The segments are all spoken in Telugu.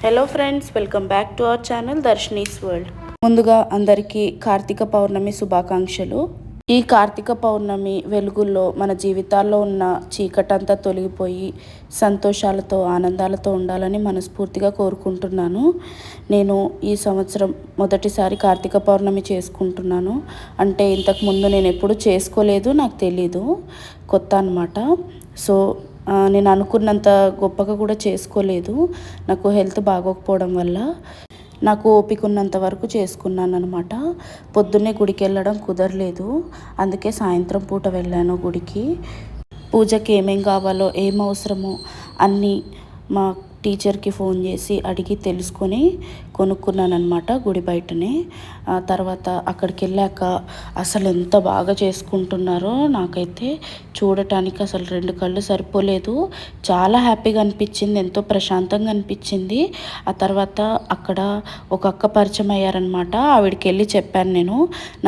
Hello friends, welcome back to our channel Darshini's World. ముందుగా అందరికీ కార్తీక పౌర్ణమి శుభాకాంక్షలు. ఈ కార్తీక పౌర్ణమి వెలుగుల్లో మన జీవితాల్లో ఉన్న చీకటంతా తొలగిపోయి సంతోషాలతో ఆనందాలతో ఉండాలని మనస్ఫూర్తిగా కోరుకుంటున్నాను. నేను ఈ సంవత్సరం మొదటిసారి కార్తీక పౌర్ణమి చేసుకుంటున్నాను. అంటే ఇంతకుముందు నేను ఎప్పుడు చేసుకోలేదు, నాకు తెలీదు, కొత్త అన్నమాట. సో నేను అనుకున్నంత గొప్పగా కూడా చేసుకోలేదు. నాకు హెల్త్ బాగోకపోవడం వల్ల నాకు ఓపిక ఉన్నంత వరకు చేసుకున్నాను అనమాట. పొద్దున్నే గుడికి వెళ్ళడం కుదరలేదు, అందుకే సాయంత్రం పూట వెళ్ళాను గుడికి. పూజకి ఏమేం కావాలో ఏం అవసరమో అన్నీ మా టీచర్కి ఫోన్ చేసి అడిగి తెలుసుకొని కొనుక్కున్నాను అనమాట గుడి బయటనే. తర్వాత అక్కడికి వెళ్ళాక అసలు ఎంత బాగా చేసుకుంటున్నారో నాకైతే చూడటానికి అసలు రెండు కళ్ళు సరిపోలేదు. చాలా హ్యాపీగా అనిపించింది, ఎంతో ప్రశాంతంగా అనిపించింది. ఆ తర్వాత అక్కడ ఒక అక్క పరిచయం అయ్యారనమాట. ఆవిడకి వెళ్ళి చెప్పాను, నేను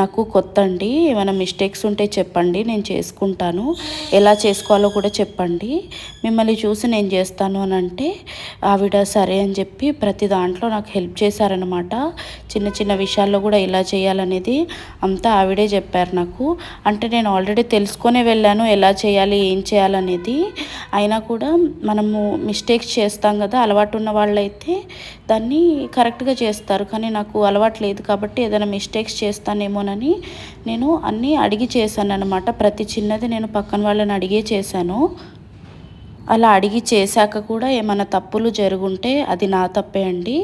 నాకు కొత్త అండి, ఏమైనా మిస్టేక్స్ ఉంటే చెప్పండి, నేను చేసుకుంటాను, ఎలా చేసుకోవాలో కూడా చెప్పండి, మిమ్మల్ని చూసి నేను చేస్తాను అని అంటే ఆవిడ సరే అని చెప్పి ప్రతి దాంట్లో నాకు హెల్ప్ చేశారనమాట. చిన్న చిన్న విషయాల్లో కూడా ఎలా చేయాలనేది అంతా ఆవిడే చెప్పారు నాకు. అంటే నేను ఆల్రెడీ తెలుసుకొనే వెళ్ళాను ఎలా చేయాలి ఏం చేయాలనేది. అయినా కూడా మనము మిస్టేక్స్ చేస్తాం కదా, అలవాటు ఉన్న వాళ్ళైతే దాన్ని కరెక్ట్గా చేస్తారు. కానీ నాకు అలవాటు లేదు కాబట్టి ఏదైనా మిస్టేక్స్ చేస్తానేమోనని నేను అన్నీ అడిగి చేశాను అనమాట. ప్రతి చిన్నది నేను పక్కన వాళ్ళని అడిగే చేశాను. అలా అడిగి చేశాక కూడా ఏమైనా తప్పులు జరుగుంటే అది నా తప్పే అండి,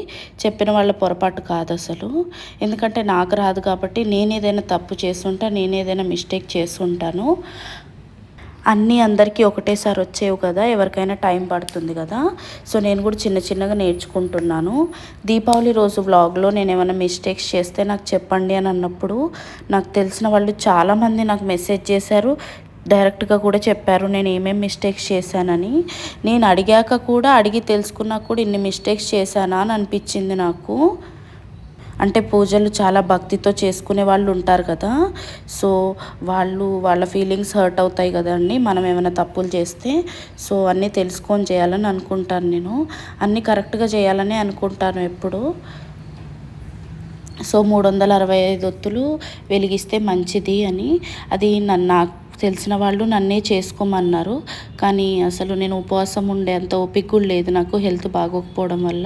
చెప్పిన వాళ్ళ పొరపాటు కాదు అసలు. ఎందుకంటే నాకు రాదు కాబట్టి నేను ఏదైనా తప్పు చేస్తుంటా, నేను ఏదైనా మిస్టేక్ చేస్తుంటాను. అన్నీ అందరికీ ఒకటేసారి వచ్చేవి కదా, ఎవరికైనా టైం పడుతుంది కదా. సో నేను కూడా చిన్న చిన్నగా నేర్చుకుంటున్నాను. దీపావళి రోజు వ్లాగ్లో నేను ఏమైనా మిస్టేక్స్ చేస్తే నాకు చెప్పండి అని అన్నప్పుడు నాకు తెలిసిన వాళ్ళు చాలామంది నాకు మెసేజ్ చేశారు, డైరెక్ట్గా కూడా చెప్పారు నేను ఏమేమి మిస్టేక్స్ చేశానని. నేను అడిగాక కూడా, అడిగి తెలుసుకున్నా కూడా ఇన్ని మిస్టేక్స్ చేశానా అని అనిపించింది నాకు. అంటే పూజలు చాలా భక్తితో చేసుకునే వాళ్ళు ఉంటారు కదా, సో వాళ్ళ ఫీలింగ్స్ హర్ట్ అవుతాయి కదండి మనం ఏమైనా తప్పులు చేస్తే. సో అన్నీ తెలుసుకొని చేయాలని అనుకుంటాను నేను, అన్నీ కరెక్ట్గా చేయాలని అనుకుంటాను ఎప్పుడు. సో 365 ఒత్తులు వెలిగిస్తే మంచిది అని, అది నాకు తెలిసిన వాళ్ళు నన్నే చేసుకోమన్నారు. కానీ అసలు నేను ఉపవాసం ఉండే అంత ఓపిక కూడా లేదు నాకు, హెల్త్ బాగోకపోవడం వల్ల.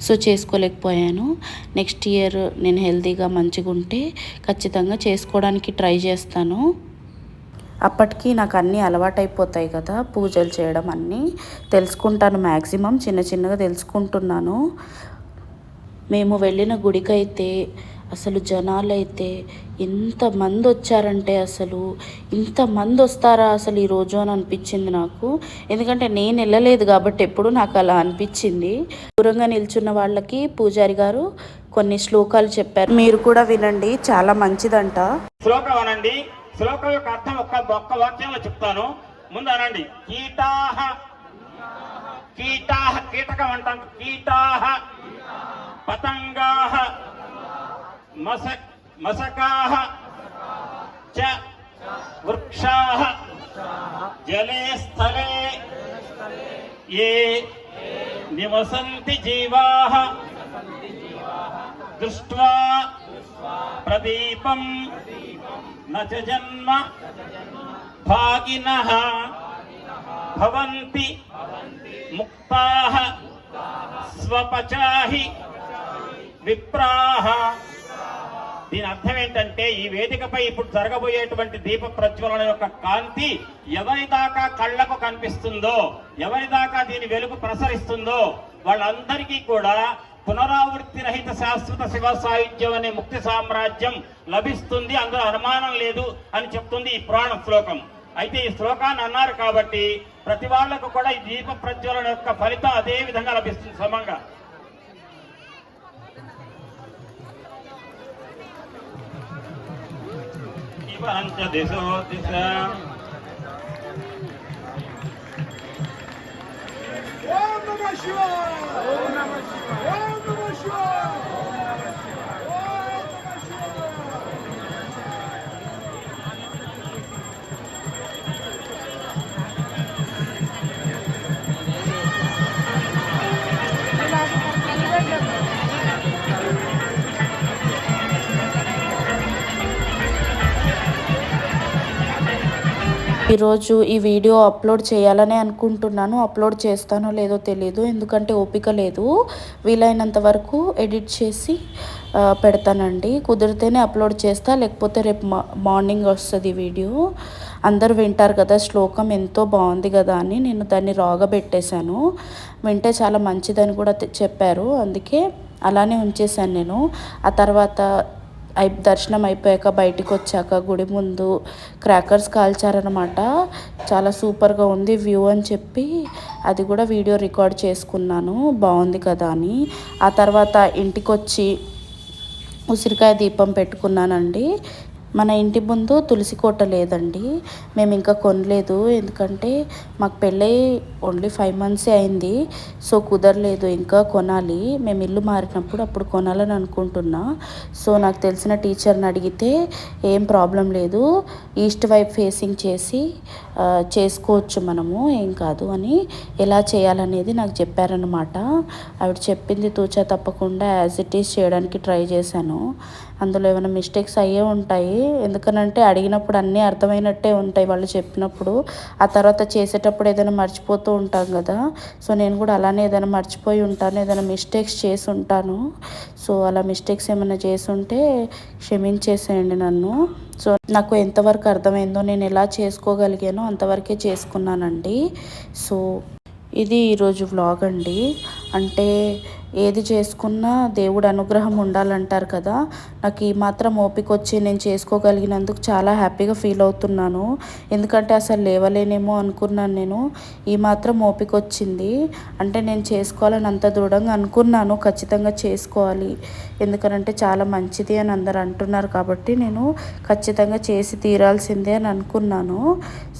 సో చేసుకోలేకపోయాను. నెక్స్ట్ ఇయర్ నేను హెల్తీగా మంచిగా ఉంటే ఖచ్చితంగా చేసుకోవడానికి ట్రై చేస్తాను. అప్పటికి నాకు అన్నీ అలవాటైపోతాయి కదా, పూజలు చేయడం అన్నీ తెలుసుకుంటాను. మ్యాక్సిమం చిన్న చిన్నగా తెలుసుకుంటున్నాను. మేము వెళ్ళిన గుడికైతే అసలు జనాలైతే ఎంతమంది వచ్చారంటే, అసలు ఇంతమంది వస్తారా అసలు ఈరోజు అని అనిపించింది నాకు. ఎందుకంటే నేను వెళ్ళలేదు కాబట్టి ఎప్పుడు నాకు అలా అనిపించింది. దూరంగా నిల్చున్న వాళ్ళకి పూజారి గారు కొన్ని శ్లోకాలు చెప్పారు, మీరు కూడా వినండి, చాలా మంచిదంట. శ్లోకం అనండి. శ్లోకం యొక్క అర్థం ఒక్క వాక్యంలో చెప్తాను, ముందు అనండి. కీటాహ, కీటాహ కీటకం అంటాం, కీటాహ పతంగాహ మసకాహ చ వృక్షాహ జలే స్థలే ఏ నివసంతి జీవాః దృష్ట్వా ప్రదీపం న చ జన్మ భాగినః భవంతి ముక్తాః స్వపచాహి విప్రాహ. దీని అర్థం ఏంటంటే, ఈ వేదికపై ఇప్పుడు జరగబోయేటువంటి దీప ప్రజ్వలన యొక్క కాంతి ఎవరి దాకా కళ్లకు కనిపిస్తుందో, ఎవరి దాకా దీని వెలుగు ప్రసరిస్తుందో వాళ్ళందరికీ కూడా పునరావృత్తి రహిత శాశ్వత శివ సాయుధ్యం అనే ముక్తి సామ్రాజ్యం లభిస్తుంది, అందులో అనుమానం లేదు అని చెప్తుంది ఈ పురాణ శ్లోకం. అయితే ఈ శ్లోకాన్ని అన్నారు కాబట్టి ప్రతి వాళ్లకు కూడా ఈ దీప ప్రజ్వలన యొక్క ఫలితం అదే విధంగా లభిస్తుంది సమంగా. దిశో దిశ ఓం నమః శివాయ, ఓం నమః శివాయ, ఓం నమః శివాయ. ఈరోజు ఈ వీడియో అప్లోడ్ చేయాలనే అనుకుంటున్నాను. అప్లోడ్ చేస్తానో లేదో తెలీదు, ఎందుకంటే ఓపిక లేదు. వీలైనంత వరకు ఎడిట్ చేసి పెడతానండి. కుదిరితేనే అప్లోడ్ చేస్తా, లేకపోతే రేపు మార్నింగ్ వస్తుంది వీడియో. అందరూ వింటారు కదా, శ్లోకం ఎంతో బాగుంది కదా అని నేను దాన్ని రాగా పెట్టేశాను. వింటే చాలా మంచిదని కూడా చెప్పారు, అందుకే అలానే ఉంచేశాను నేను. ఆ తర్వాత దర్శనం అయిపోయాక బయటికి వచ్చాక గుడి ముందు క్రాకర్స్ కాల్చారనమాట. చాలా సూపర్గా ఉంది వ్యూ అని చెప్పి అది కూడా వీడియో రికార్డ్ చేసుకున్నాను, బాగుంది కదా అని. ఆ తర్వాత ఇంటికి వచ్చి ఉసిరికాయ దీపం పెట్టుకున్నానండి. మన ఇంటి ముందు తులసి కోట లేదండి, మేము ఇంకా కొనలేదు. ఎందుకంటే మాకు పెళ్ళై ఓన్లీ 5 months అయింది, సో కుదరలేదు, ఇంకా కొనాలి. మేము ఇల్లు మారినప్పుడు అప్పుడు కొనాలని అనుకుంటున్నా. సో నాకు తెలిసిన టీచర్ని అడిగితే ఏం ప్రాబ్లం లేదు, ఈస్ట్ వైపు ఫేసింగ్ చేసి చేసుకోవచ్చు మనము, ఏం కాదు అని. ఎలా చేయాలనేది నాకు చెప్పారనమాట. ఆవిడ చెప్పింది తూచా తప్పకుండా యాజ్ ఇట్ ఈస్ చేయడానికి ట్రై చేశాను. అందులో ఏమైనా మిస్టేక్స్ అయ్యే ఉంటాయి, ఎందుకనంటే అడిగినప్పుడు అన్నీ అర్థమైనట్టే ఉంటాయి వాళ్ళు చెప్పినప్పుడు. ఆ తర్వాత చేసేటప్పుడు ఏదైనా మర్చిపోతూ ఉంటాం కదా, సో నేను కూడా అలానే ఏదైనా మర్చిపోయి ఉంటాను, ఏదైనా మిస్టేక్స్ చేసి ఉంటాను. సో అలా మిస్టేక్స్ ఏమైనా చేసి ఉంటే క్షమించేసేయండి నన్ను. సో నాకు ఎంతవరకు అర్థమైందో, నేను ఎలా చేసుకోగలిగానో అంతవరకే చేసుకున్నానండి. సో ఇది ఈరోజు వ్లాగ్ అండి. అంటే ఏది చేసుకున్నా దేవుడు అనుగ్రహం ఉండాలంటారు కదా, నాకు ఈ మాత్రం ఓపిక వచ్చి నేను చేసుకోగలిగినందుకు చాలా హ్యాపీగా ఫీల్ అవుతున్నాను. ఎందుకంటే అసలు లేవలేనేమో అనుకున్నాను నేను, ఈ మాత్రం ఓపిక వచ్చింది అంటే నేను చేసుకోవాలని అంత దృఢంగా అనుకున్నాను. ఖచ్చితంగా చేసుకోవాలి, ఎందుకనంటే చాలా మంచిది అని అందరు అంటున్నారు కాబట్టి నేను ఖచ్చితంగా చేసి తీరాల్సిందే అని అనుకున్నాను.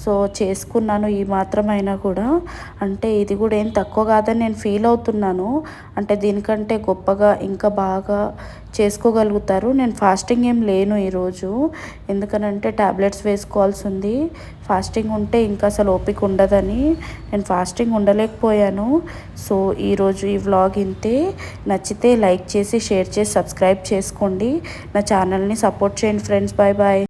సో చేసుకున్నాను ఈ మాత్రం అయినా కూడా. అంటే ఇది కూడా ఏం తక్కువ కాదని నేను ఫీల్ అవుతున్నాను. అంటే దీనికంటే గొప్పగా ఇంకా బాగా చేసుకోగలుగుతారు. నేను ఫాస్టింగ్ ఏం లేను ఈరోజు, ఎందుకనంటే టాబ్లెట్స్ వేసుకోవాల్సి ఉంది. ఫాస్టింగ్ ఉంటే ఇంకా అసలు ఓపిక ఉండదని నేను ఫాస్టింగ్ ఉండలేకపోయాను. సో ఈరోజు ఈ వ్లాగ్ ఇంతే. నచ్చితే లైక్ చేసి షేర్ చేసి సబ్స్క్రైబ్ చేసుకోండి. నా ఛానల్ని సపోర్ట్ చేయండి ఫ్రెండ్స్. Bye bye.